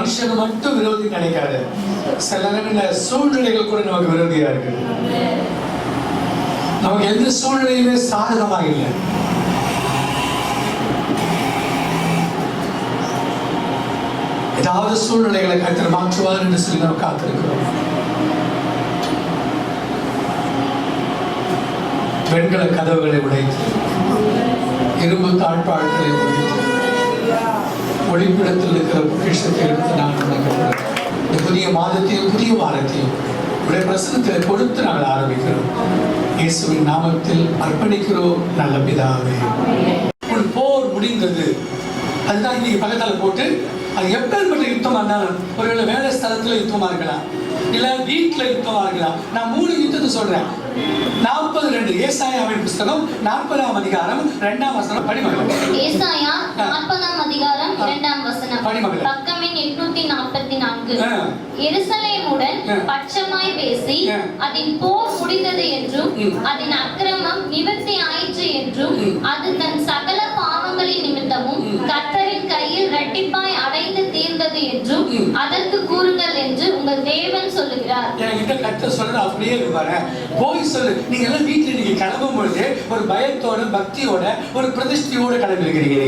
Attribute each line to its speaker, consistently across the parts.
Speaker 1: மனுஷன் மட்டும் விரோதி நினைக்காது. சில நேரங்களில் சூழ்நிலைகள் கூட நமக்கு விரோதியா இருக்கு. நமக்கு எந்த சூழ்நிலையுமே சாதகமாக இல்லை. ஏதாவது சூழ்நிலைகளை கர்த்தர் மாற்றுவார் என்று சொல்லி நாம் காத்திருக்கிறோம். வெண்கல கதவுகளை உடைத்து, இரும்பு தாழ்பாள்களை உடைத்து, ஒளிப்பிடத்தில் இருக்கிற பொக்கிஷத்தை எடுத்து நான் நினைக்கிறேன். இந்த புதிய மாதத்தையும் புதிய வாரத்தையும் உடைய பிரசனத்தில் கொடுத்து நாங்கள் ஆரம்பிக்கிறோம். இயேசுவின் நாமத்தில் அர்ப்பணிக்கிறோம் நல்ல பிதாவே. ஒரு போர் முடிந்தது. அதுதான் இன்னைக்கு பக்கத்தால் போட்டு, அது எப்பேற்பட்ட யுத்தமா இருந்தாலும், ஒருவேளை வேலை ஸ்தலத்துல யுத்தமா இருக்கலாம், இல்ல வீட்டுல யுத்தமா இருக்கலாம். நான் 3 யுத்தத்தை சொல்றேன். 42 ஏசாயாவின் புத்தகம் 40ஆம் அதிகாரம் 2ஆம் வசனம் படிமகள்.
Speaker 2: ஏசாயா 40ஆம் அதிகாரம் 2ஆம் வசனம்
Speaker 1: படிமகள்.
Speaker 2: பக்கம் எண் 844. எருசலேமுடன் பட்சமாய் பேசி அதன் போர் முடிந்தது என்றும் அதன் அக்கிரமம் நிவர்த்தி ஆயிற்று என்றும் அது தன் சகல பாவங்களின் நிமித்தமும் கர்த்தரின் கையில் இரட்டிப்பாய் அடைந்து தீர்ந்தது என்றும் அதற்கு கூறுங்கள் என்று உங்கள் தேவன் சொல்லுகிறார்.
Speaker 1: என்கிட்ட கர்த்தர் சொல்றது அப்படியே இருப்பாரு. போய் சொல்லு. நீங்க எல்லாம் வீட்டுல இன்னைக்கு கிளம்பும் பொழுது ஒரு பயத்தோட பக்தியோட ஒரு பிரதிஷ்டையோட கிளம்பிருக்கிறீங்க.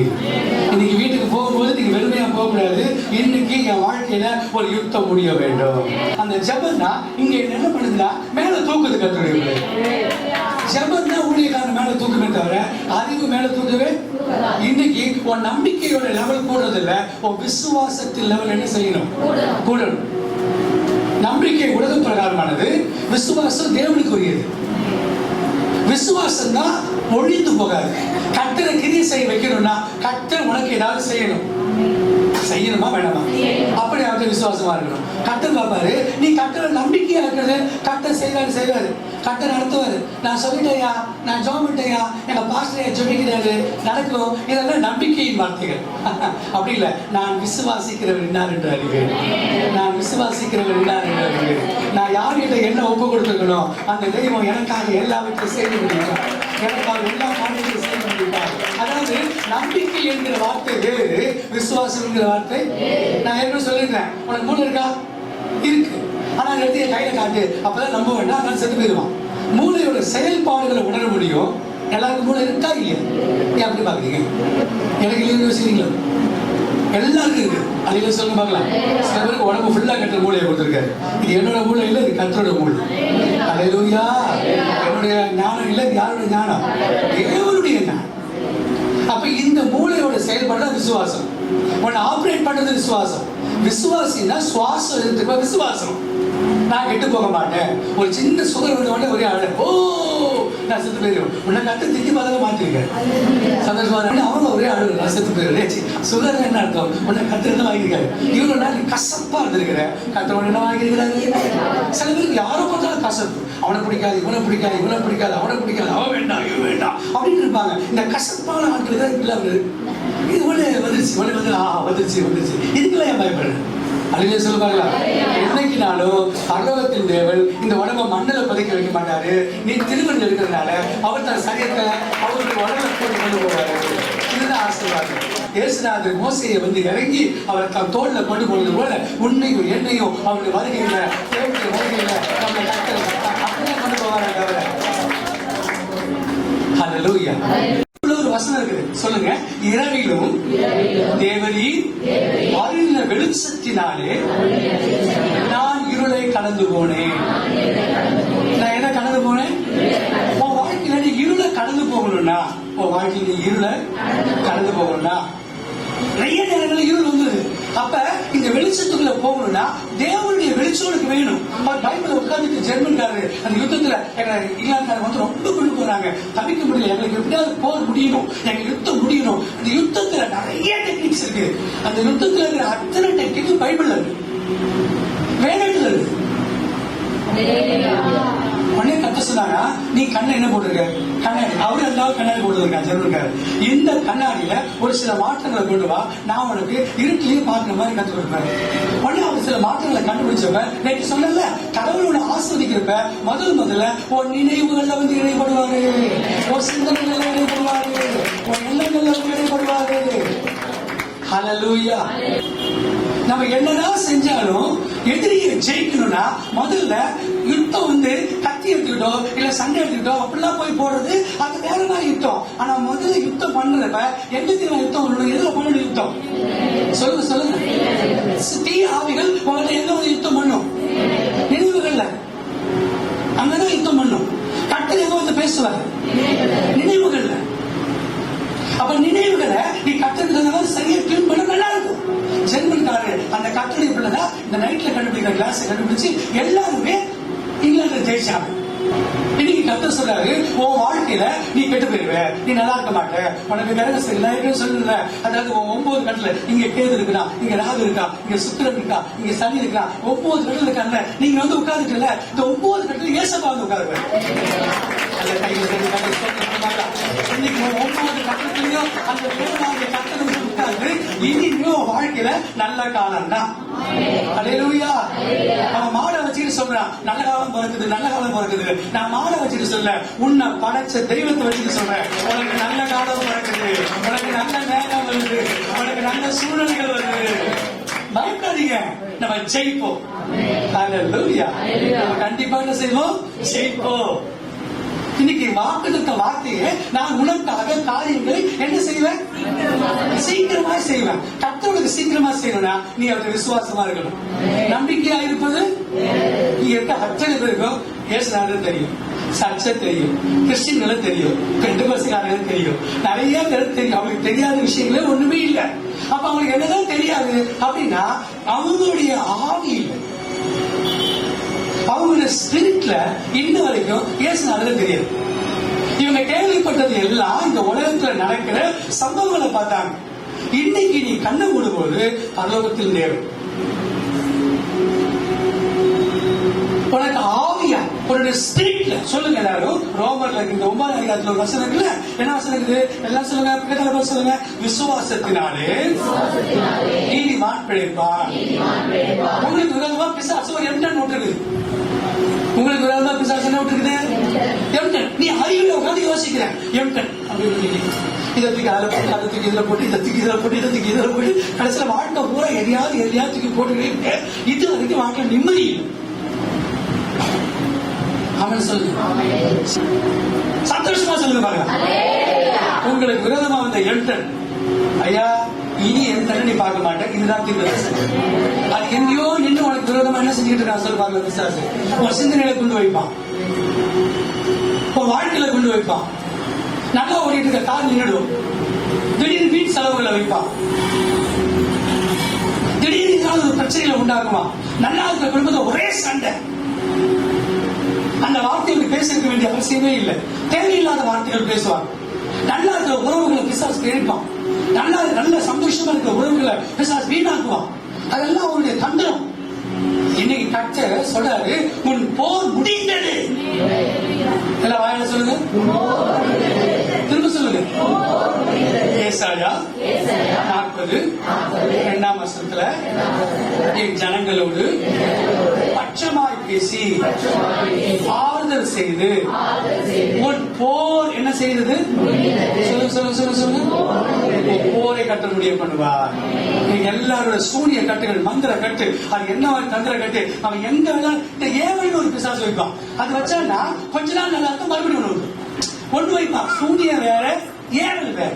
Speaker 1: இன்னைக்கு வீட்டுக்கு போகும்போது நீங்க வெறுமையா போக கூடாது. இன்னைக்கு என் வாழ்க்கையில ஒரு யுத்தம் முடிய வேண்டும். அந்த ஜெபம் தான் இங்க என்ன பண்ணுதுன்னா மேல தூக்குது. கர்த்தருடைய ஜெபம் தான் ஊழியக்காரன் மேல தூக்குமே தவிர அறிவு மேல தூக்கவே. இன்னைக்கு உன் நம்பிக்கையோட லெவல் கூடுறது இல்ல, உன் விசுவாசத்தின் லெவல் என்ன செய்யணும்? கூடணும். நம்பிக்கை உலக பிரகாரமானது, விசுவாசம் தேவனுக்கு உரியது. விசுவாசம் தான் ஒழிந்து போகாது. கர்த்தரை கிரியை செய்ய வைக்கணும்னா கர்த்தர் உனக்கு ஏதாவது செய்யணும். செய்யணுமா வேணாமா? அப்படி அவருக்கு விசுவாசமா இருக்கணும். கர்த்தர் பாப்பாரு, நீ கர்த்தரை நம்பிக்கையா இருக்கிறது. கர்த்தர் செய்வாரு, கர்த்தர் நடத்துவாரு. நான் சொல்லிட்டேயா, நான் ஜெபிட்டேயா, எங்க பாஸ்டர் ஜெபிக்கிறாரு, நடக்கும். இதெல்லாம் நம்பிக்கையின் வார்த்தைகள். அப்படி இல்லை. நான் விசுவாசிக்கிறவர் இன்னார் என்று அறிவேன். நான் விசுவாசிக்கிறவர் இன்னார் என்று அறிவேன். நான் யார்கிட்ட என்ன ஒப்பு கொடுத்துக்கணும், அந்த தெய்வம் எனக்காக எல்லாவற்றையும் செய்து முடியும். எனக்காக எல்லா காரியத்தையும் செய்து முடிப்பார். அதாவது நம்பிக்கை என்கிற வார்த்தை வேறு, விசுவாசம் என்கிற வார்த்தை. நான் ஏற்கனவே சொல்லிருக்கேன், உனக்கு மூளை இருக்கா? இருக்கு. ஆனா அந்த இடத்துல கையில காட்டு, அப்பதான் நம்ப வேண்டாம், அதனால செத்து போயிடுவான். மூளையோட செயல்பாடுகளை உணர முடியும். எல்லாருக்கும் மூளை இருக்கா இல்லையா? ஏன் அப்படி பாக்குறீங்க? எனக்கு இல்லைன்னு யோசிக்கிறீங்களா? எல்லாருக்கும் இருக்கு. அதில் சொல்லுங்க பார்க்கலாம். சில பேருக்கு உடம்பு ஃபுல்லா கட்டுற மூளையை கொடுத்துருக்காரு. இது என்னோட மூளை இல்லை, இது கர்த்தரோட மூளை. அல்லேலூயா. என்னுடைய ஞானம் இல்லை, யாருடைய ஞானம்? தேவனுடைய ஞானம். அப்ப இந்த மூளையோட செயல்பாடு தான் விசுவாசம். உன்னை ஆப்ரேட் பண்றது விசுவாசம். விசுவாசின்னா சுவாசம் எடுத்துக்க விசுவாசம். நான் கெட்டு போக மாட்டேன். ஒரு சின்ன சுகர் வந்த உடனே ஒரே ஆளு, ஓ நான் செத்து போயிடுவேன். உன்னை கட்டு திட்டி பார்த்தால மாத்திருக்கேன். சந்தோஷமா அவங்க ஒரே ஆளு, நான் செத்து போயிடுறேன். சுகர் என்ன அர்த்தம்? உன்னை கத்துறது வாங்கியிருக்காரு. இவ்வளவு நாள் நீ கசப்பா இருந்திருக்கிற, கத்தவன் என்ன வாங்கியிருக்கிறாரு? சில பேருக்கு யாரோ பார்த்தாலும் கசப்பு. அவனை பிடிக்காது, இவனை பிடிக்காது, இவனை பிடிக்காது, அவனை பிடிக்காது, அவன் வேண்டாம், இவன் வேண்டாம் அப்படின்னு இருப்பாங்க. இந்த கசப்பான ஆட்கள் தான் இல்லாம இது ஒண்ணு வந்துருச்சு, ஒண்ணு வந்துருச்சு. இதுக்கெல்லாம் ஏன் பயப்படுறேன்? அதுவே சொல்லுவாங்களா? என்னைக்குனாலும் பரலோகத்தின் தேவன் இந்த உடம்பை மண்ணில் பதைக்க வைக்க மாட்டாரு. நீ திருமணம் இருக்கிறதுனால அவர் தன் சரியத்தை அவருக்கு உடம்பை போட்டு கொண்டு போவாரு. இதுதான் ஆசீர்வாதம். இயேசுநாதர் மோசையை வந்து இறங்கி அவரை தன் தோல்ல கொண்டு போனது போல உண்மையும் எண்ணையும் அவருடைய வருகையில, தேவனுடைய வருகையில நம்ம அப்படியே கொண்டு போவாரு தவிர. ஹல்லேலூயா. ஒரு வசனம் இருக்குது, சொல்லுங்க. இரவிலும் தேவரீர் அருளின வெளிச்சத்தினாலே நான் இருளை கடந்து போனேன். நான் என்ன கடந்து போனேன்? உன் வாழ்க்கையில நீ இருளை கடந்து போகணும்னா, உன் வாழ்க்கையில நீ இருளை கடந்து போகணும்னா நிறைய நேரங்களில் இருள் வந்தது. அப்ப இந்த வெளிச்சத்துக்குள்ள போகணும்னா தேவனுடைய வெளிச்சம் வேணும். அவர் பைபிள் உட்கார்ந்துட்டு ஜெர்மன்காரரு அந்த யுத்தத்துல இங்கிலாந்துக்காரர் வந்து ரொம்ப கொண்டு போறாங்க. தவிக்க முடியல, எங்களுக்கு எப்படியாவது போர் முடியணும், எங்க யுத்தம் முடியணும். இந்த யுத்தத்துல நிறைய டெக்னிக்ஸ் இருக்கு. அந்த யுத்தத்துல இருக்கிற அத்தனை டெக்னிக் பைபிள்ல இருக்கு, வேதத்துல இருக்கு. உடனே கத்த சொன்னாங்க, நீ கண்ணை என்ன போட்டிருக்க? கண்ணாடி. அவரு எல்லாரும் கண்ணாடி போட்டுருக்காங்க ஜெர்மன்காரர். இந்த கண்ணாடியில ஒரு சில மாற்றங்களை கொண்டு வா, நான் உனக்கு இருட்டிலேயே பார்க்கிற மாதிரி கத்து கொடுப்பேன். உடனே அவர் சில மாற்றங்களை கண்டுபிடிச்சப்ப, நேற்று சொன்னல, கடவுளோட ஆஸ்வதிக்கிறப்ப முதல்ல உன் நினைவுகள்ல வந்து இணைப்படுவாரு, உன் சிந்தனைகள்ல இணைப்படுவாரு, உன் எண்ணங்கள்ல இணைப்படுவாரு. ஹல்லேலூயா. நம்ம என்னதான் செஞ்சாலும் எதிரியை ஜெயிக்கணும்னா முதல்ல யுத்தம் கத்தி எடுத்துக்கிட்டோம் இல்ல சண்டை எடுத்துக்கிட்டோம் அப்படிலாம் போய் போடுறது அது வேறதான் யுத்தம். ஆனா முதல்ல யுத்தம் பண்றப்ப எங்கத்துல யுத்தம் பண்ணணும், எதுல பண்ணணும் யுத்தம்? சொல்லுங்க. தீய ஆவிகள் உங்கள்ட்ட எங்க வந்து யுத்தம் பண்ணும்? நினைவுகள்ல அங்கதான் யுத்தம் பண்ணும். கர்த்தர் எங்க வந்து பேசுவார்? நினைவுகள்ல. அப்ப நினைவுகளை நீ கத்துக்கிட்டதுனால சரியா டியூன் பண்ண நல்லா இருக்கும். ஜெர்மன்காரர் அந்த கட்டளை பிள்ளைதான் இந்த நைட்ல கண்டுபிடிக்கிற கிளாஸ் கண்டுபிடிச்சு எல்லாருமே இங்கிலாந்துல ஜெயிச்சாங்க. இன்னைக்கு கர்த்தர் சொல்றாரு, உன் வாழ்க்கையில நீ கெட்டு போயிருவ, நீ நல்லா இருக்க மாட்ட, உனக்கு நிறைய சொல்லல. அதாவது 9 கட்டல இங்க கேது இருக்கா, இங்க ராகு இருக்கா, இங்க சுக்கிரன் இருக்கா, இங்க சனி இருக்கா, 9 கட்டல இருக்காங்க. நீங்க வந்து உட்கார்ந்துக்கல, இந்த 9 கட்டல ஏசப்பா வந்து உட்காருவாரு. இன்னைக்கு 9 கட்டத்திலையும் அந்த 7வது கட்டத்துல உட்கார்ந்து இனியும் வாழ்க்கையில நல்ல காலம் தான். அல்லேலூயா. அவன் மாடை வச்சுட்டு சொல்றான், நல்ல காலம் பிறக்குது, நல்ல காலம் பிறக்குது. நான் மாடை வச்சுட்டு சொல்ல, உன்னை படைச்ச தெய்வத்தை வச்சுட்டு சொல்றேன், உனக்கு நல்ல காலம் பிறக்குது, உனக்கு நல்ல நேரம் வருது, உனக்கு நல்ல சூழ்நிலைகள் வருது. பயப்படாதீங்க, நம்ம ஜெயிப்போம். அல்லேலூயா. கண்டிப்பா என்ன செய்வோம்? ஜெயிப்போம். இன்னைக்கு வாக்குத்த வார்த்தையை நான் உனக்காக காரியங்களை என்ன செய்வேன்? சீக்கிரமா செய்வேன். கர்த்தருக்கு சீக்கிரமா செய்யணும்னா நீ அவருக்கு விசுவாசமா இருக்கணும், நம்பிக்கையா இருப்பது. நீ இருக்க அத்தனை பேருக்கும் ஏசுநாதர் தெரியும், சர்ச்சை தெரியும், கிறிஸ்டின்களை தெரியும், பெண்டகோஸ்தேயர்கள் தெரியும், நிறைய பேர் தெரியும். அவங்களுக்கு தெரியாத விஷயங்களே ஒண்ணுமே இல்லை. அப்ப அவங்களுக்கு என்னதான் தெரியாது அப்படின்னா அவங்களுடைய ஆவி இல்லை, அவங்களுடைய ஸ்பிரிட்ல இன்ன வரைக்கும் இயேசுநாதர் தெரியாது. இவங்க கேள்விப்பட்டது எல்லாம் இந்த உலகத்துல நடக்கிற சம்பவங்களை பார்த்தாங்க. இன்னைக்கு நீ கண்ணை மூடும்போது பரலோகத்தில் நேரும். உனக்கு ஆவியா உன்னுடைய ஸ்பிரிட்ல சொல்லுங்க எல்லாரும். ரோமர்ல இந்த 9ஆம் அதிகாரத்துல ஒரு வசனம் இருக்குல்ல, என்ன வசனம் இருக்குது? எல்லாம் சொல்லுங்க, சொல்லுங்க. விசுவாசத்தினாலே நீதிமான் பிழைப்பான். உங்களுக்கு விரோதமா பிசாசு ஒரு எம்டன் விட்டுருக்குது. உங்களுக்கு விரோதமா பிசாசு என்ன விட்டுருக்குது? எம்டன். நீ அறிவுல உட்காந்து யோசிக்கிற எம்டன் அப்படின்னு இதை தூக்கி அதை போட்டு, அதை தூக்கி இதுல போட்டு, இதை தூக்கி இதுல போட்டு, இதை தூக்கி இதுல போட்டு, கடைசியில வாழ்க்கை பூரா எதையாவது தூக்கி போட்டுக்கிட்டு இது வரைக்கும் வாழ்க்கை நிம்மதி இல்லை. அவன் சொல்லுங்க, சந்தோஷமா சொல்லுங்க பாருங்க. உங்களுக்கு விரோதமா வந்த எம்டன், ஐயா இனி என் நீ பார்க்க மாட்டேன், இதுதான் தீர்க்கதரிசனம். அது எங்கேயோ நின்று உனக்கு விரோதமா என்ன செஞ்சுட்டு இருக்கான் சொல்லி பாருங்க. பிசாசு உன் சிந்தனையில கொண்டு வைப்பான், உன் வாழ்க்கையில கொண்டு வைப்பான். நல்லா ஓடிட்டு இருக்க கார் நின்றுடும், திடீர்னு வீட்டு செலவுகளை வைப்பான், திடீர்னு ஏதாவது ஒரு பிரச்சனைகளை உண்டாக்குவான். நல்லா இருக்கிற குடும்பத்தை ஒரே சண்டை. அந்த வார்த்தைகளுக்கு பேச வேண்டிய அவசியமே இல்லை, தேவையில்லாத வார்த்தைகள் பேசுவாங்க. நல்லா இருக்கிற உறவுகளை பிசாசு கேட்பான், நல்ல சந்தோஷமா இருக்கிற உறவுகளை பிசாசு வீணாக்குவான். அதெல்லாம் அவருடைய தந்திரம். இன்னைக்கு கர்த்தர் சொல்றாரு, உன் போர் முடிந்தது. எல்லாம் வாயில சொல்லுங்க, திரும்ப சொல்லுங்க. ஏசாயா 40:2 வசனத்துல என் ஜனங்களோடு பட்சமாய் பேசி ஆறுதல் செய்து உன் போர் என்ன செய்தது? சொல்லுங்க. போரை கட்ட முடிய பண்ணுவார். நீங்க எல்லாரோட சூனிய கட்டுகள், மந்திர கட்டு, அது என்ன தந்திர கட்டு, அவன் எங்க இந்த ஏவல் ஒரு பிசாசு வைப்பான். அது வச்சான்னா கொஞ்ச நாள் நல்லா இருக்கும், மறுபடியும் ஒன்று வைப்பான். சூனிய வேற, ஏவல் வேற.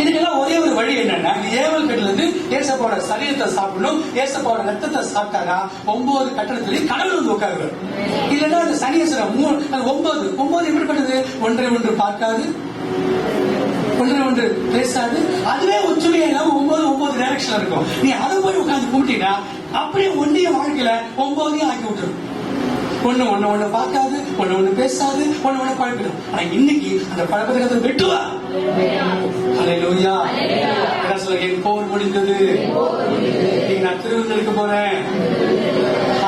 Speaker 1: இதுக்கெல்லாம் ஒரே ஒரு வழி என்னன்னா, ஏவல் கட்டுல இருந்து ஏசப்பாவோட சரீரத்தை சாப்பிடணும், ஏசப்பாவோட ரத்தத்தை சாப்பிட்டாரா 9 கட்டணத்திலையும் கடவுள் வந்து உட்காருவார். இல்லைன்னா அந்த சனீஸ்வரம் 9 எப்படிப்பட்டது? ஒன்றை பார்க்காது, ஒன்று பேசாது, அதுவே ஒற்றுமையா 9 டைரக்ஷன் இருக்கும். நீ அதை போய் உட்கார்ந்து கூட்டினா அப்படியே ஒன்றிய வாழ்க்கையில 9 ஆக்கி விட்டுரும். ஒண்ணு பார்க்காது, ஒண்ணு பேசாது, ஒண்ணு பழக்கணும். ஆனா இன்னைக்கு அந்த பழக்கத்தை வெட்டுவா. அல்லேலூயா. என் போர் முடிந்தது, நான் திருவிழலுக்கு போறேன்.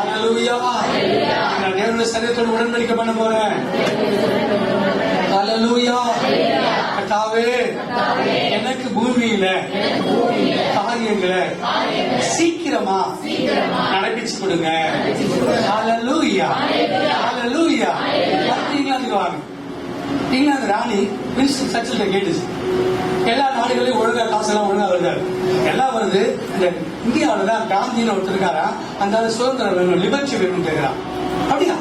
Speaker 1: அல்லேலூயா. நான் தேவனுடைய சரீரத்தோடு உடன்படிக்கை பண்ண போறேன். அல்லேலூயா. கர்த்தாவே, எனக்கு பூமியில காரியங்களை சீக்கிரமா நடப்பிச்சு கொடுங்க. அல்லேலூயா. அல்லேலூயா. பார்த்தீங்களா? இங்கிலாந்து ராணி வின்ஸ்டன் சர்ச்சில் கேட்டுச்சு, எல்லா நாடுகளையும் ஒழுங்கா காசெல்லாம் ஒழுங்கா வருது, எல்லாம் வருது, இந்த இந்தியாவில தான் காந்தின்னு ஒருத்தர் இருக்காரா, அந்த சுதந்திரம் வேணும், லிபர்ட்டி வேணும்னு கேட்கிறான். அப்படியா?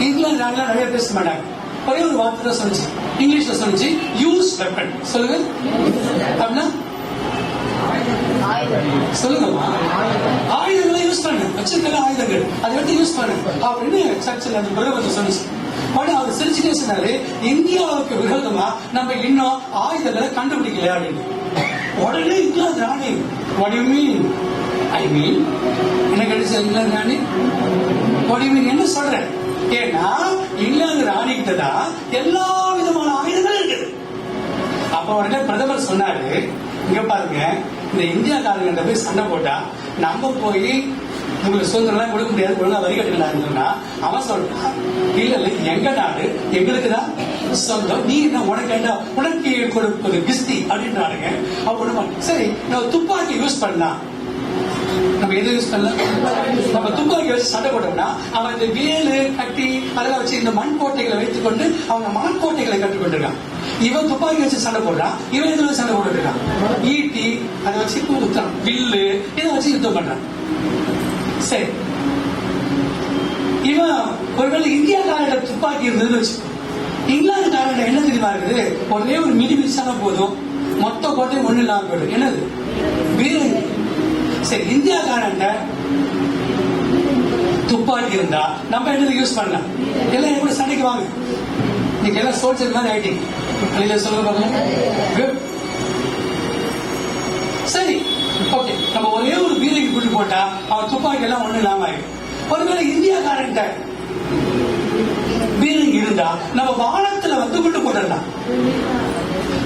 Speaker 1: இங்கிலாந்து ராணிலாம் நிறைய பேச மாட்டாங்க, ஒரே ஒரு வார்த்தை தான் சொல்லிச்சு, இங்கிலீஷ்ல சொல்லிச்சு, யூஸ் வெப்பன். சொல்லுங்க அப்படின்னா சொல்லுங்கம்மா, ஆயுதங்களை யூஸ் பண்ணு, வச்சிருக்க ஆயுதங்கள் அதை எடுத்து யூஸ் பண்ணு அப்படின்னு சர்ச்சில் அந்த பிரதமர் சொல்லிச்சு. அவர் சிரிச்சுட்டே சொன்னாரு, இந்தியாவுக்கு விரோதமா நம்ம இன்னும் ஆயுதங்களை கண்டுபிடிக்கல அப்படின்னு. உடனே இங்கிலாந்து ராணி, what do you mean? I mean என்ன கிடைச்ச இங்கிலாந்து ராணி, what do you mean என்ன சொல்ற? ஏன்னா இங்கிலாந்து ராணி கிட்ட தான் எல்லா விதமான ஆயுதங்களும் இருக்குது. அப்ப உடனே பிரதமர் சொன்னாரு, இங்க பாருங்க, இந்த இந்தியாக்காரங்க போய் சண்டை போட்டா நம்ம போய் உங்களுக்கு சுதந்திரம் கொடுக்க முடியாது, ஒழுங்கா வரி கட்டலாம்னு சொன்னா அவன் சொல்றான், இல்ல இல்ல எங்க நாடு எங்களுக்கு தான் சொந்தம், நீ என்ன உனக்கு என்ன உனக்கு கொடுப்பது கிஸ்தி அப்படின்றானுங்க. அப்ப சரி நம்ம துப்பாக்கி யூஸ் பண்ணா, நம்ம எது யூஸ் பண்ணலாம், நம்ம துப்பாக்கி வச்சு சண்டை போட்டோம்னா அவன் இந்த வேலு கட்டி அதெல்லாம் வச்சு இந்த மண் கோட்டைகளை வைத்துக் கொண்டு அவங்க மணக்கோட்டைகளை கற்றுக்கொண்டிருக்கான். இவன் துப்பாக்கி வச்சு சண்டை போடுறான், இவன் இதுல சண்டை போட்டு இருக்கான், ஈட்டி அதை வச்சு குத்துறான், வில்லு இதை வச்சு யுத்தம் பண்றான். சரி, இவன் ஒருவேளை இந்தியாக்காரட துப்பாக்கி இருந்ததுன்னு வச்சு, இங்கிலாந்துக்காரட என்ன தெரியுமா இருக்குது, ஒரே ஒரு மினி மிச்சான போதும் மொத்த கோட்டையும் ஒண்ணு இல்லாம போயிடும். என்னது? வீரங்க. சரி, இந்தியாக்காரன் துப்பாக்கி இருந்தா நம்ம என்னது யூஸ் பண்ணலாம், எல்லாம் எப்படி சண்டைக்கு வாங்க, நீங்க எல்லாம் சோல்ஜர் மாதிரி ஆயிட்டீங்க, சொல்லுங்க பாருங்க. சரி, ஓகே, நம்ம ஒரே ஒரு வீரங்க கூட்டு போட்டா அவன் துப்பாக்கி எல்லாம் ஒண்ணு இல்லாம ஆயிடும். ஒருவேளை இந்தியாக்காரன் வீரங்க இருந்தா நம்ம வானத்துல வந்து குண்டு போட்டுடலாம்.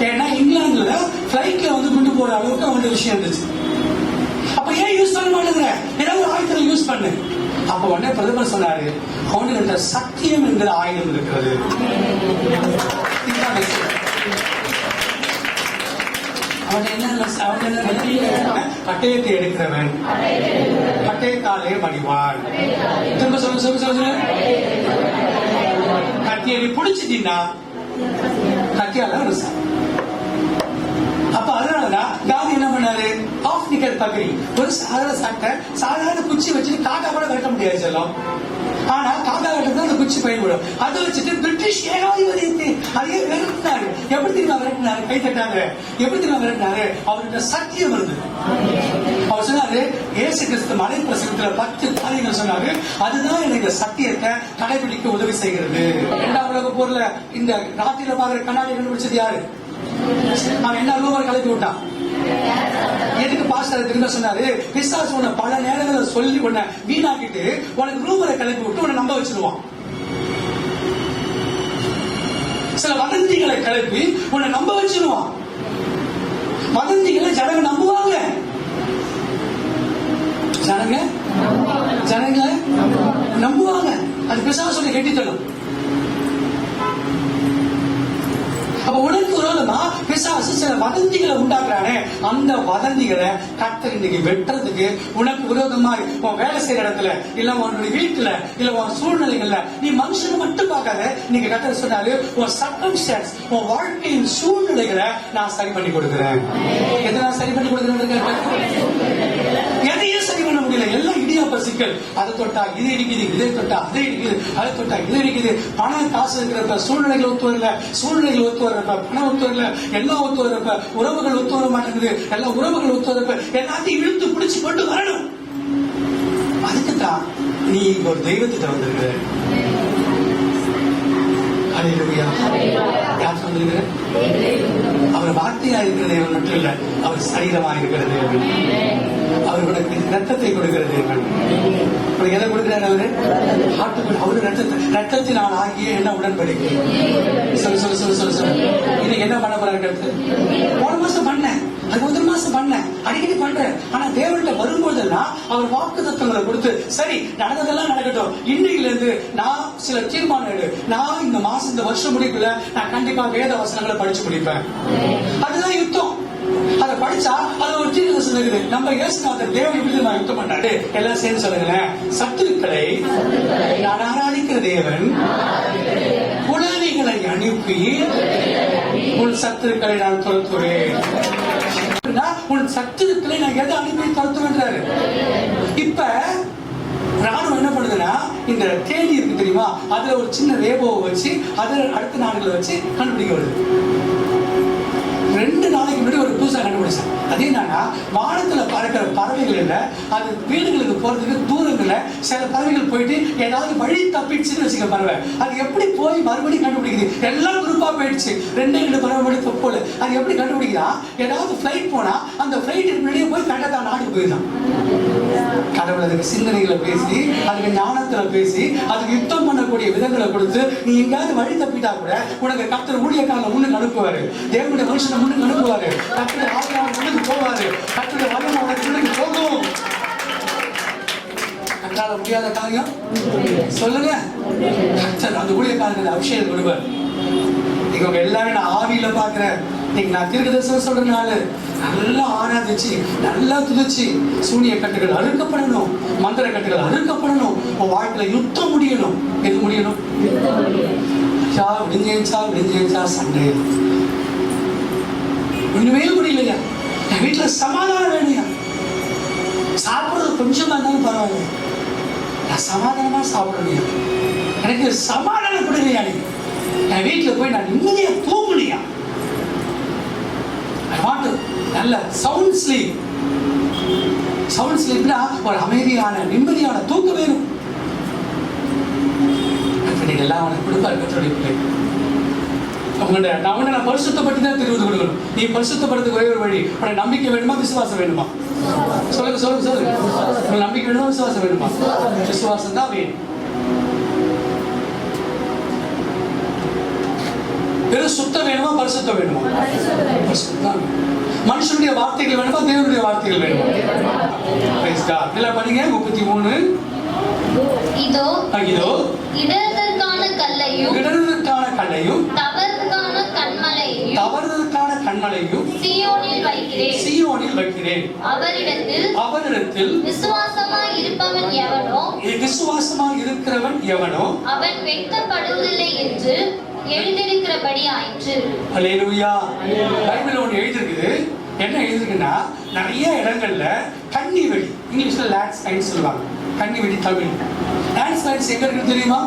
Speaker 1: ஏன்னா இங்கிலாந்துல பிளைட்ல வந்து குண்டு போற அளவுக்கு அவனுடைய விஷயம் இருந்துச்சு. அப்ப ஏன் யூஸ் பண்ண மாட்டேங்கிற, ஏதாவது ஆயுதத்தை யூஸ் பண்ணு. அப்ப உடனே பிரதமர் சொன்னாரு, அவனுக்கு சத்தியம் என்கிற ஆயுதம் இருக்கிறது. அவன் என்ன, பட்டயத்தை எடுக்கிறவன் பட்டயத்தாலே மடிவான். திரும்ப சொல்ல சொல்ல சொல்ல, கத்தியை பிடிச்சிட்டீங்கன்னா கத்தியால ஒரு. அப்ப அதனாலதான் காந்தி என்ன பண்ணாரு, ஆஃப் நிக்கர் பகரி, ஒரு சாதாரண சட்டை சாதாரண குச்சி வச்சுட்டு காக்கா கூட வெட்ட முடியாது செல்லும், ஆனா காக்கா வெட்டது அந்த குச்சி பயன்படும். அதை வச்சுட்டு பிரிட்டிஷ் ஏகாதிபதியத்தை அதையே விரட்டினாரு. எப்படி தெரியுமா விரட்டினாரு? கை தட்டாங்க. எப்படி தெரியுமா விரட்டினாரு? அவர்கிட்ட சத்தியம் இருந்தது. அவர் சொன்னாரு, இயேசு கிறிஸ்து மலை பிரசங்கத்துல 10 காரியங்கள் சொன்னாரு, அதுதான் எனக்கு சத்தியத்தை கடைபிடிக்க உதவி செய்கிறது. 2ஆம் உலக போர்ல இந்த ராத்திரில பாக்குற கண்ணாடி கண்டுபிடிச்சது யாரு? அவன் என்ன ரூமர் கலப்பி விட்டான். எதுக்கு பாஸ்டர் திரும்ப சொன்னாரு, பிசாசு உன்னை பல நேரங்களில் சொல்லி உன்னை வீணாக்கிட்டு உனக்கு ரூமரை கலப்பி விட்டு உன்னை நம்ப வச்சிருவான். சில வதந்திகளை கிளப்பி உன்னை நம்ப வச்சிருவான். வதந்திகளை ஜனங்க நம்புவாங்க. ஜனங்க நம்புவாங்க. அது பிசாசுடைய கெட்டித்தனம். அப்ப உனக்கு விரோதமா பிசாசு சில வதந்திகளை உண்டாக்குறானே, அந்த வதந்திகளை கர்த்தர் இன்னைக்கு வெட்டுறதுக்கு உனக்கு விரோதமா உன் வேலை செய்யற இடத்துல, இல்ல உன்னுடைய வீட்டுல, இல்ல உன் சூழ்நிலைகள்ல நீ மனுஷனை மட்டும் பார்க்காத. நீங்க கர்த்தர் சொன்னாரு, உன் சர்க்கம்ஸ்டன்ஸ், உன் வாழ்க்கையின் சூழ்நிலைகளை நான் சரி பண்ணி கொடுக்கிறேன். எதை நான் சரி பண்ணி கொடுக்கிறேன்? எதையும் சரி பண்ண முடியல, எல்லாம் இடியாப்ப சிக்கல். அதை தொட்டா இது இடிக்குது, இதை தொட்டா அதை இடிக்குது, அதை தொட்டா இது இடிக்குது. பணம் காசு இருக்கிறப்ப சூழ்நிலைகள் ஒத்து வரல, சூழ்நிலைகள் ஒத்து வரப்ப பணம் ஒத்து வரல, எல்லாம் ஒத்து வரப்ப உறவுகள் ஒத்து வர மாட்டேங்குது, எல்லா உறவுகள் ஒத்து வரப்ப எல்லாத்தையும் இழுத்து பிடிச்சு கொண்டு வரணும். அதுக்குதான் நீ ஒரு தெய்வத்திட்ட வந்திருக்கிற. யார் சொல்லுங்க? அவர் வார்த்தையா இருக்கிற தேவன் மட்டும் இல்ல, அவர் சரீரமா இருக்கிற தேவன். அவரோட ரத்தத்தை கொடுக்கிற தேவன். எதை கொடுக்கிறார்? அவரு அவரு ரத்தத்தினால் ஆகிய என்ன உடன்படிக்கை. சொல்லு சொல்லு சொல்லு சொல்லு சொல்லு. இன்னைக்கு என்ன பண்ண போறாரு? போன மாசம் பண்ணேன், அது முதல் மாசம் பண்ணேன், அடிக்கடி பண்றேன். ஆனா தேவன்கிட்ட வரும்போதெல்லாம் அவர் வாக்கு தத்துவங்களை கொடுத்து, சரி நடந்ததெல்லாம் நடக்கட்டும், இன்னைக்குல இருந்து நான் சில தீர்மானம் எடு. நான் இந்த மாசம் இந்த வருஷம் முடிக்கல, நான் கண்டிப்பா வேத வசனங்களை படிச்சு முடிப்பேன். அதுதான் யுத்தம். அதை படிச்சா அது ஒரு தீர்க்கதரிசனம் இருக்குது. நம்ம இயேசுநாதர் தேவன் எப்படி நான் யுத்தம் பண்ணாரு? எல்லாம் சேர்ந்து சொல்லுங்களேன். சத்துருக்களை நான் ஆராதிக்கிற தேவன், புலவிகளை தூதர்களை அனுப்பி உன் சத்துருக்களை நான் துரத்துவேன். உன் சத்துருக்களை நான் எதை அனுப்பி துரத்துவேன்றாரு. இப்ப ராணுவம் என்ன பண்ணுதுன்னா, இந்த தேதி இருக்கு தெரியுமா, அதுல ஒரு சின்ன ரேபோவை வச்சு அதை அடுத்த நாடுகளை வச்சு கண்டுபிடிக்க வருது. 2 நாளைக்கு முன்னாடி ஒரு புதுசாக கண்டுபிடிச்சேன். அது என்னன்னா, வானத்துல பறக்கிற பறவைகள் இல்லை, அது வீடுகளுக்கு போறதுக்கு தூரங்களில் சில பறவைகள் போயிட்டு ஏதாவது வழி தப்பிச்சுன்னு வச்சுக்க பறவை, அது எப்படி போய் மறுபடியும் கண்டுபிடிக்குது. எல்லாம் குரூப்பா போயிடுச்சு, 2 பறவை மட்டும் போல. அது எப்படி கண்டுபிடிக்கிறா, ஏதாவது ஃபிளைட் போனா அந்த ஃபிளைட்டுக்கு முன்னாடியே போய் கண்டதா நாட்டுக்கு போயிடலாம். கடவுள் அதுக்கு சிந்தனைகளை பேசி, அதுக்கு ஞானத்துல பேசி, அதுக்கு யுத்தம் பண்ணக்கூடிய விதங்களை கொடுத்து, நீ எங்கேயாவது வழி தப்பிட்டா கூட உனக்கு கர்த்தர் ஊழியக்காரனை முன்னுக்கு அனுப்புவாரு, தேவனுடைய மனுஷனை முன்னுக்கு அனுப்புவாரு, கர்த்தருடைய ஆவியானவர் முன்னுக்கு போவாரு, கர்த்தருடைய வல்லமை உனக்கு முன்னுக்கு போகும். கர்த்தரால முடியாத காரியம் சொல்லுங்க. கர்த்தர் அந்த ஊழியக்காரனுக்கு அபிஷேகம் கொடுப்பார். நீங்க எல்லாரும் நான் ஆவியில பாக்குறேன். நீங்க நான் தீர்க்கதரிசனம் சொல்றதுனால நல்லா ஆராதிச்சு, நல்லா துதிச்சு, சூனிய கட்டுகள் அறுக்கப்படணும், மந்திர கட்டுகள் அறுக்கப்படணும், உன் வாழ்க்கையில யுத்தம் முடியணும். எது முடியணும்? விடிஞ்சேச்சா சண்டே ஒண்ணுமே முடியலையா, என் வீட்டுல சமாதானம் வேணுயா, சாப்பிடுறது கொஞ்சமா இருந்தாலும் பரவாயில்ல, நான் சமாதானமா சாப்பிடணுயா, எனக்கு சமாதானம் கொடுங்கயா, என் வீட்டுல போய் நான் நிம்மதியா தூங்கலையா, நல்ல சவுண்ட் ஸ்லீப். சவுண்ட் ஸ்லீப்னா ஒரு அமைதியான நிம்மதியான தூக்கம் வேணும். எல்லாம் அவனை கொடுப்பாரு கர்த்தருடைய பிள்ளை. உங்கள்கிட்ட நான் பரிசுத்தப்பட்டு தான் திருவது கொடுக்கணும். நீ பரிசுத்தப்படுறதுக்கு ஒரே ஒரு வழி, உனக்கு நம்பிக்கை வேணுமா, விசுவாசம் வேணுமா? சொல்லுங்க சொல்லுங்க சொல்லுங்க. உங்களுக்கு நம்பிக்கை வேணுமா, விசுவாசம் வேணுமா? விசுவாசம் தான் வேணும். வெறும் சுத்தம் வேணுமா, பரிசுத்தம் வேணுமா? மனுஷனுடைய வார்த்தைகள் வேணுமா, தேவனுடைய வார்த்தைகள் வேணுமா? இல்ல படிங்க 33.
Speaker 2: இதோ இடறதற்கான கல்லையும் தவறுதற்கான கன்மலையும் சீயோனில் வைக்கிறேன். அவரிடத்தில் விசுவாசமாய் இருக்கிறவன் எவனோ அவன் வெட்கப்படுவதில்லை என்று எழுதியிருக்கிறபடி ஆயிற்று. அல்லேலூயா. பைபிள்ல ஒன்று எழுதிருக்குது. என்ன எழுதிருக்குன்னா, நிறைய இடங்கள்ல கன்னி வெடி, இங்கிலீஷ்ல லேண்ட் ஸ்லைட் சொல்லுவாங்க, கன்னி வெடி தமிழ். லேண்ட் ஸ்லைட்ஸ் எங்க இருக்குன்னு தெரியுமா?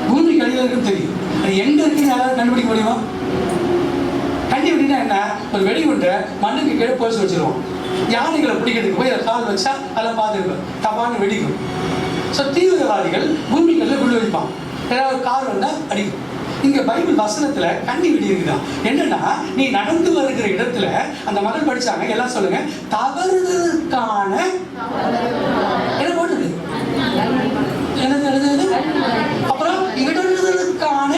Speaker 2: பூமிக்கு அடியில் இருக்குன்னு தெரியும். அது எங்க இருக்குன்னு யாராவது கண்டுபிடிக்க முடியுமா? கன்னி வெடினா என்ன? ஒரு வெடிகுண்டை மண்ணுக்கு கீழே போச்சு வச்சிருவோம். யானைகளை பிடிக்கிறதுக்கு போய் அதை கால் வச்சா அதெல்லாம் பார்த்துருப்பேன், தப்பான்னு வெடிக்கும். ஸோ தீவிரவாதிகள் பூமிக்குள்ள குண்டு வைப்பான், ஏதாவது கார் வந்தா அடிக்கும். இங்க பைபிள் வசனத்துல கன்னி வெடி இருக்குதான். என்னன்னா, நீ நடந்து வருகிற இடத்துல அந்த மகள் படிச்சாங்க, எல்லாம் சொல்லுங்க, தவறுதற்கான என்ன போட்டது, என்னது, அப்புறம் இடறுதலுக்கான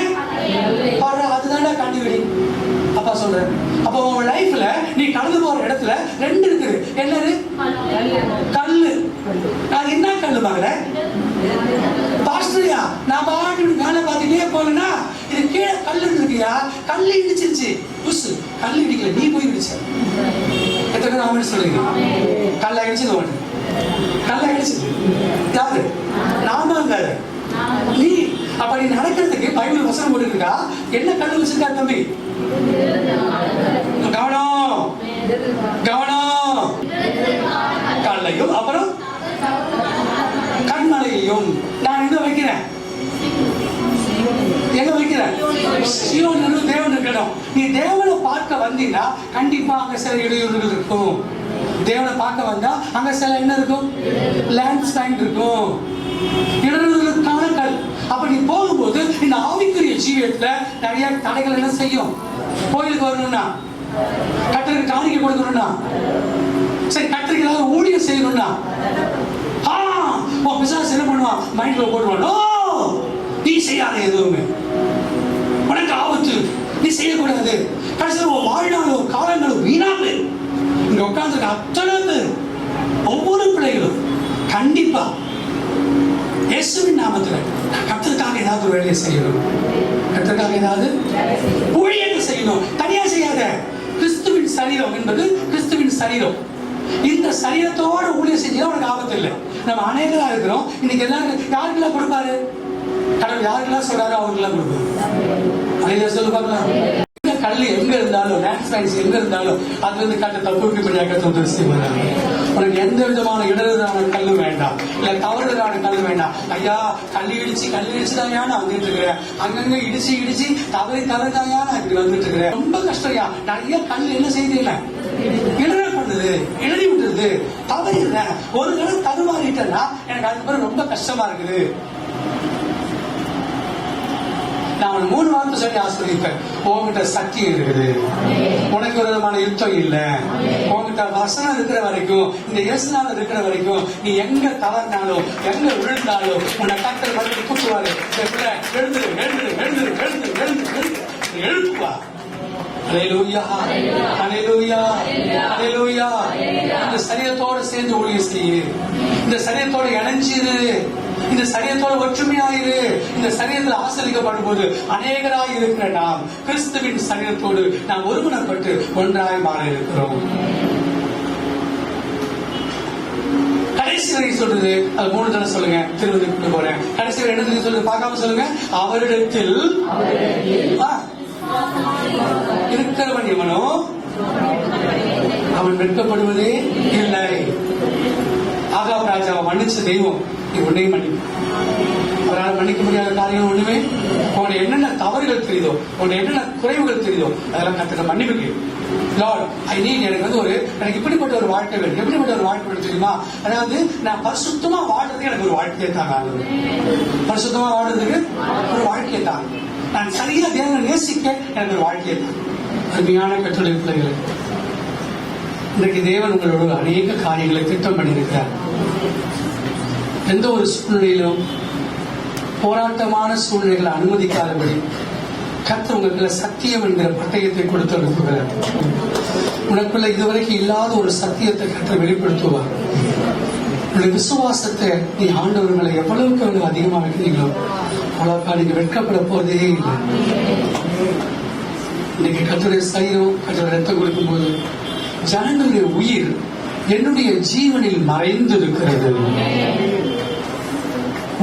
Speaker 2: அதுதான் கன்னி வெடி. அப்பா சொல்றேன். அப்போ உங்க லைஃப்ல நீ கடந்து போற இடத்துல 2 இருக்குது. என்னது? கல்லு. அது என்ன கல்லு பாக்குற? பாஸ்டரியா, நான் பாட்டு வேலை பார்த்துட்டே போனேன்னா இது கீழே கல்லு இருக்கியா, கல்லு இடிச்சிருச்சு. புஷ், கல்லு இடிக்கல, நீ போய் இடிச்ச. எத்தனை நாம சொல்லுங்க, கல்ல இடிச்சது ஒன்று, கல்ல இடிச்சது யாரு? நாமங்காரு நீ. அப்ப நீ நடக்கிறதுக்கு பைபிள் வசனம் போட்டுருக்கா, என்ன கல்லு வச்சிருக்கா தம்பி? கவனம் கவனம். கல்லையும் அப்புறம் கண்மலையையும் நான் எங்க வைக்கிறேன்? சீயோனில் தேவன் இருக்கணும். நீ தேவனை பார்க்க வந்தீங்கன்னா கண்டிப்பா அங்க சில இடையூறுகள் இருக்கும். தேவனை பார்க்க வந்தா அங்க சில என்ன இருக்கும்? லேண்ட் ஸ்லைட் இருக்கும், இடர்களுக்கான கல். அப்ப நீ போகும்போது இந்த ஆவிக்குரிய ஜீவியத்துல நிறைய தடைகள் என்ன செய்யும்? கோயிலுக்கு வரணும்னா, கர்த்தருக்கு காணிக்கை கொடுக்கணும்னா, சரி கர்த்தருக்கு ஏதாவது ஊழியம் செய்யணும்னா, பிசாசு என்ன பண்ணுவான்? மைண்ட்ல போடுவான், நீ செய்யாத, எதுவுமே உனக்கு ஆபத்து, நீ செய்யக்கூடாது. கடைசியில் வாழ்நாளும் காலங்களும் வீணாக இங்க உட்கார்ந்து அத்தனை பேர், ஒவ்வொரு பிள்ளைகளும் கண்டிப்பா இயேசுவின் நாமத்துல கர்த்தருக்காக ஏதாவது ஒரு வேலையை செய்யணும், கர்த்தருக்காக ஏதாவது ஊழியத்தை செய்யணும். தனியா செய்யாத. கிறிஸ்துவின் சரீரம் என்பது கிறிஸ்துவின் சரீரம். இந்த சரீரத்தோட ஊழியம் செஞ்சா உனக்கு ஆபத்து இல்லை. நம்ம அநேகரா இருக்கிறோம். இன்னைக்கு எல்லாரும் யாருக்கெல்லாம் கொடுப்பாரு?
Speaker 1: கடவுள் யாருக்கெல்லாம் சொல்றாரோ அவருக்கெல்லாம் கொடுப்பார். சொல்லு பார்க்கலாம். கல் எங்க இருந்தாலும் லேண்ட்ஸ்லைன்ஸ் எங்க இருந்தாலும் அதுல இருந்து கட்ட தப்புக்கு படியாக்க செய்வாங்க. உனக்கு எந்த விதமான இடதுதான கல்லு வேண்டாம், இல்ல தவறுதலான கல்லு வேண்டாம். ஐயா கல்லு இடிச்சுதான் நான் வந்துட்டு இருக்கிறேன், அங்கங்க இடிச்சு தவறுதாயா நான் இப்படி வந்துட்டு இருக்கிறேன். ரொம்ப கஷ்டம்யா. நிறைய கல் என்ன செய்யல, இடறல் பண்ணுது, இடறி விட்டுருது, தவறு இல்லை. ஒரு கணம் தடுமாறிட்டேன்னா எனக்கு அதுக்கு பிறகு ரொம்ப கஷ்டமா இருக்குது. நான் 3 வார்த்தை சொல்லி ஆசிரியப்பேன். உங்ககிட்ட சக்தி இருக்குது, உனக்கு ஒரு விதமான யுத்தம் இல்லை. உங்ககிட்ட வசனம் இருக்கிற வரைக்கும், இந்த இயேசுநாதர் இருக்கிற வரைக்கும், நீ எங்க தவறினாலும் எங்க விழுந்தாலும் உன்னை கர்த்தர் மறுபடியும் கூட்டுவாரு. எழுந்துரு எழுந்துரு எழுந்துரு எழுந்துரு எழுந்துரு எழுப்புவா. ஹல்லேலூயா ஹல்லேலூயா ஹல்லேலூயா. இந்த சரீரத்தோடு சேர்ந்து ஊழியம் செய்யு, இந்த சரீரத்தோடு இணைஞ்சிரு, இந்த சரீரத்தோடு ஒற்றுமையாயிரு. இந்த சரீரத்தில் ஆசீர்வதிக்கப்படும் போது அநேகராய் இருக்கிற நாம் கிறிஸ்துவின் சரீரத்தோடு நாம் ஒருமனப்பட்டு ஒன்றாய் மாற இருக்கிறோம். கடைசி வரை சொல்றது அது 3 தடவை சொல்லுங்க. திருவதி கொண்டு போறேன். கடைசி வரை என்ன சொல்லுங்க, பார்க்காம சொல்லுங்க. அவரிடத்தில் இருக்கிறவன் இவனோ அவன் வெட்கப்படுவதே இல்லை. ஆகாப் ராஜாவை மன்னிச்ச தெய்வம் நீ உன்னையும் மன்னிப்பு. அவரால் மன்னிக்க முடியாத காரியம் ஒண்ணுமே. உன்னை என்னென்ன தவறுகள் தெரியுதோ, உன்னை என்னென்ன குறைவுகள் தெரியுதோ அதெல்லாம் கத்துக்க மன்னிப்பு. லார்ட் ஐ நீட், எனக்கு இப்படிப்பட்ட ஒரு வாழ்க்கை வேணும். எப்படிப்பட்ட ஒரு வாழ்க்கை வேணும் தெரியுமா? அதாவது நான் பரிசுத்தமா வாழ்றதுக்கு எனக்கு ஒரு வாழ்க்கையை தான், பரிசுத்தமா வாழ்றதுக்கு ஒரு வாழ்க்கையை தான், நான் சரியா தேவனை நேசிக்க எனக்கு ஒரு வாழ்க்கையை தான். அருமையான கற்றுடைய பிள்ளைகளை, இன்றைக்கு தேவன் உங்களோட அநேக காரியங்களை திட்டம் பண்ணியிருக்கிறார். எந்த ஒரு சூழ்நிலையிலும் போராட்டமான சூழ்நிலைகளை அனுமதிக்காதபடி கர்த்தர் உங்களுக்கு சத்தியம் என்கிற பட்டயத்தை கொடுத்து அனுப்புகிறார். உனக்குள்ள இதுவரைக்கும் இல்லாத ஒரு சத்தியத்தை கர்த்தர் வெளிப்படுத்துவார். உன்னுடைய விசுவாசத்தை நீ ஆண்டவர் மேல எவ்வளவுக்கு அதிகமா வைக்கிறீங்களோ அவ்வளவுக்கா நீங்க வெட்கப்பட போறதே இல்லை. இன்னைக்கு கர்த்தருடைய சரீரம், கர்த்தருடைய ரத்தம் கொடுக்கும் போது ஜனங்களுடைய உயிர் என்னுடைய ஜீவனில் மறைந்து இருக்கிறது.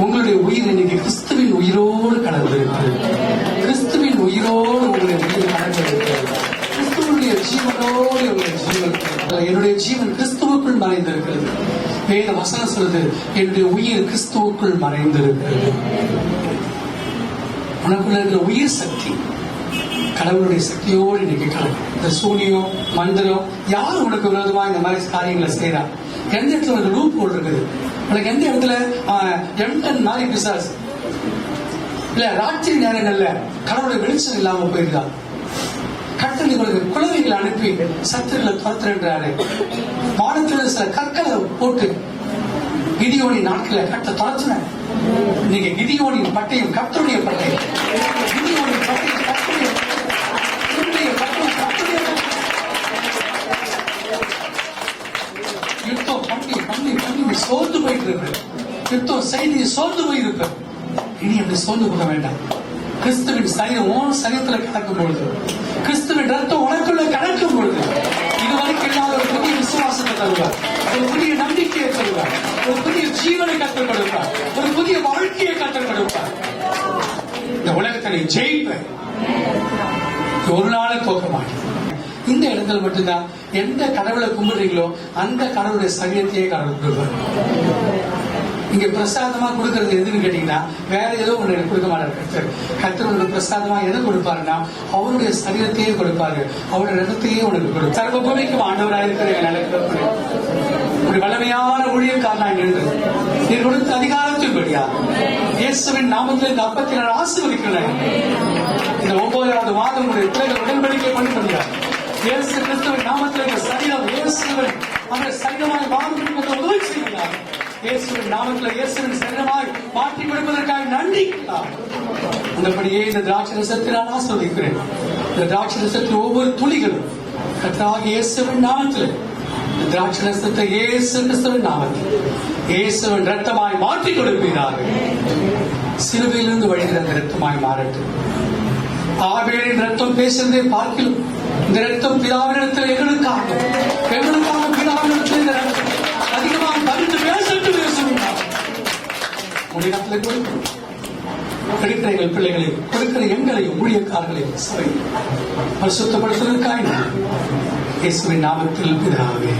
Speaker 1: உங்களுடைய உயிர் இன்னைக்கு கிறிஸ்துவின் உயிரோடு கலந்து இருக்கிறது. கிறிஸ்துவின் உயிரோடு உங்களுடைய உயிர் கலந்து இருக்கிறது. கிறிஸ்துவனுடைய ஜீவனோடு உங்களுடைய ஜீவன், என்னுடைய ஜீவன் கிறிஸ்துவுக்குள் மறைந்திருக்கிறது. வேத வசனம் சொல்றது, என்னுடைய உயிர் கிறிஸ்துவுக்குள் மறைந்திருக்கிறது. உனக்குள்ள இருக்கிற உயிர் சக்தி கடவுளுடைய சக்தியோடு இன்னைக்கு கலந்து. இந்த சூனியம் மந்திரம் யாரும் உனக்கு விரோதமா இந்த மாதிரி காரியங்களை செய்யறா? எந்த இடத்துல உனக்கு லூப் ஹோல் இருக்குது? உனக்கு எந்த இடத்துல எம்டன் மாதிரி பிசாசு இல்ல ராத்திரி நேரங்கள்ல கடவுளுடைய வெளிச்சம் இல்லாம போயிருக்கா? கட்டளை உங்களுக்கு குழந்தைகளை அனுப்பி சத்துருகளை துரத்துறாரு. வானத்தில் சில கற்களை போட்டு கிதியோனின் நாட்களை கட்ட துரத்துன. நீங்க கிதியோனின் பட்டையும் கர்த்தருடைய பட்டையும், கிதியோனின் பட்டையும் கர்த்தருடைய யுத்தம் பண்ணி பண்ணி பண்ணி சோர்ந்து போயிட்டு இருக்கு. யுத்தம் செய்தி சோர்ந்து போயிருக்க. இனி அப்படி சோர்ந்து போக வேண்டாம். கிறிஸ்துவின் சரீரம் உன் சரீரத்துல கலக்கும் பொழுது, கிறிஸ்துவின் ரத்தம் உனக்குள்ள கலக்கும் பொழுது இதுவரைக்கும் இல்லாத ஒரு புதிய விசுவாசத்தை தருவார், ஒரு புதிய நம்பிக்கையை தருவார், ஒரு புதிய ஜீவனை கற்றுக் கொடுப்பார், ஒரு புதிய வாழ்க்கையை கற்றுக் கொடுப்பார். இந்த உலகத்தை நீ ஜெயிப்ப, ஒரு நாளை தோக்க மாட்டேன். இந்த இடத்துல மட்டும்தான் எந்த கடவுளை கும்பிடுறீங்களோ அந்த கடவுளுடைய சரீரத்தையே கடவுள் கொடுப்பார். இங்க பிரசாதமா கொடுக்கறது எதுன்னு கேட்டீங்கன்னா வேற ஏதோ ஒண்ணு கொடுக்க மாட்டார். கர்த்தர் பிரசாதமா எதை கொடுப்பாருன்னா அவருடைய சரீரத்தையே கொடுப்பாரு, அவருடைய ரத்தத்தையே உனக்கு கொடுப்பார். சர்வ பூமிக்கும் ஆண்டவராக இருக்கிற ஒரு வல்லமையான ஊழியக்காரனாக இருந்து நீ கொடுத்த அதிகாரத்தின்படியா இயேசுவின் நாமத்தில் இந்த அப்பத்தை நான் ஆசீர்வதிக்கிறேன். இந்த 9வது மாதம் உடன்படிக்கை பண்ண முடியாது. இயேசு கிறிஸ்துவின் நாமத்தில் இந்த சரீரம் இயேசுவின் அந்த சரீரமாய் வாழ்ந்து உதவி செய்கிறார். இயேசுவின் நாமத்தில் இயேசுவின் சரீரமாய் மாற்றி கொடுப்பதற்காக நன்றி. அந்தபடியே இந்த திராட்சை ரசத்தை நான் ஆசீர்வதிக்கிறேன். இந்த திராட்சை ரசத்தில் ஒவ்வொரு துளிகளும் கர்த்தராகிய இயேசுவின் நாமத்தில், திராட்சை ரசத்தை இயேசு கிறிஸ்துவின் நாமத்தில் இயேசுவின் ரத்தமாய் மாற்றி கொடுப்பீர்கள். சிலுவையிலிருந்து வழிகிற அந்த ரத்தமாய் மாறட்டும். ஆபேலின் ரத்தம் பேசுவதை பார்க்கலாம். இந்த ரத்தம் பிதாவினிடத்தில் எங்களுக்காக பிதாவினிடத்தில் இந்த ரத்தம் அதிகமாக பரிந்து பேசட்டும். முடியாமல் எடுக்கிற எங்கள் பிள்ளைகளையும் கொடுக்கிற எங்களையும் ஊழியக்காரர்களையும் சபை பரிசுத்தப்படுத்துவதற்காக இயேசுவின் நாமத்தில் பிதாவே.